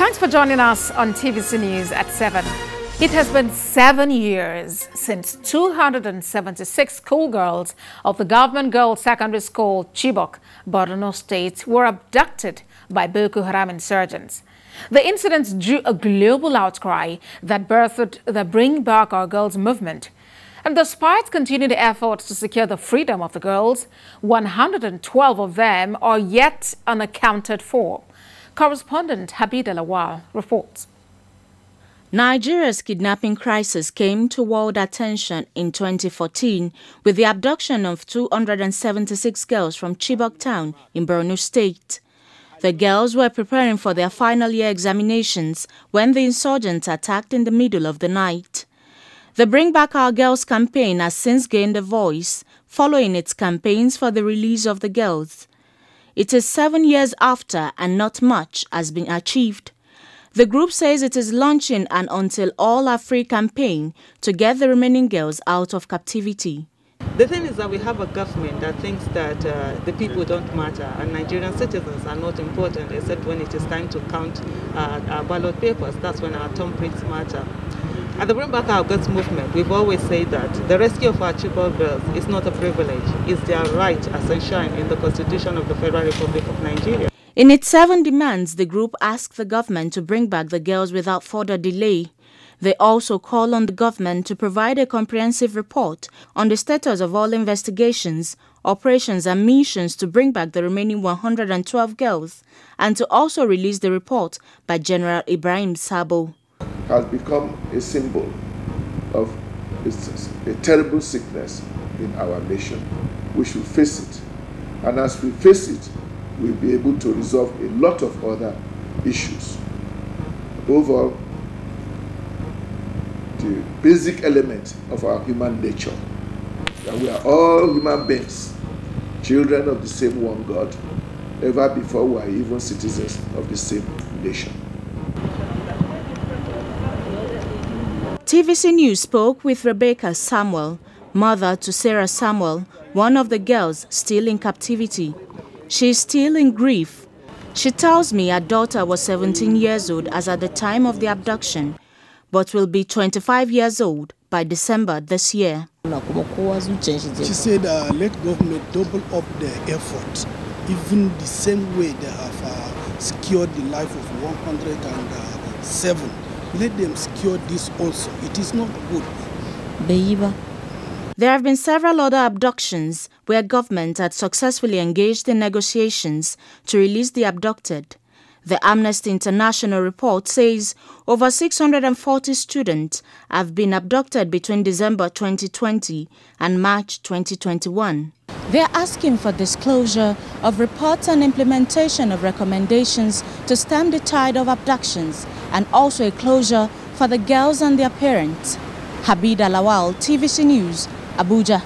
Thanks for joining us on TVC News at 7. It has been 7 years since 276 schoolgirls of the government girls' secondary school, Chibok, Borno State, were abducted by Boko Haram insurgents. The incidents drew a global outcry that birthed the Bring Back Our Girls movement. And despite continued efforts to secure the freedom of the girls, 112 of them are yet unaccounted for. Correspondent Habib Lawal reports. Nigeria's kidnapping crisis came to world attention in 2014 with the abduction of 276 girls from Chibok town in Borno State. The girls were preparing for their final year examinations when the insurgents attacked in the middle of the night. The Bring Back Our Girls campaign has since gained a voice following its campaigns for the release of the girls. It is 7 years after and not much has been achieved. The group says it is launching an Until All Are Free campaign to get the remaining girls out of captivity. The thing is that we have a government that thinks that the people don't matter and Nigerian citizens are not important except when it is time to count our ballot papers. That's when our thumbprints matter. At the Bring Back Our Girls movement, we've always said that the rescue of our Chibok girls is not a privilege, it's their right as enshrined in the Constitution of the Federal Republic of Nigeria. In its 7 demands, the group asked the government to bring back the girls without further delay. They also call on the government to provide a comprehensive report on the status of all investigations, operations and missions to bring back the remaining 112 girls, and to also release the report by General Ibrahim Sabo. Has become a symbol of a terrible sickness in our nation. We should face it. And as we face it, we'll be able to resolve a lot of other issues. Above all, the basic element of our human nature, that we are all human beings, children of the same one God, ever before we are even citizens of the same nation. TVC News spoke with Rebecca Samuel, mother to Sarah Samuel, one of the girls still in captivity. She is still in grief. She tells me her daughter was 17 years old as at the time of the abduction, but will be 25 years old by December this year. She said let government double up their effort, even the same way they have secured the life of 107. Let them secure this also. It is not good. There have been several other abductions where government had successfully engaged in negotiations to release the abducted. The Amnesty International report says over 640 students have been abducted between December 2020 and March 2021. They are asking for disclosure of reports and implementation of recommendations to stem the tide of abductions and also a closure for the girls and their parents. Habib Lawal, TVC News, Abuja.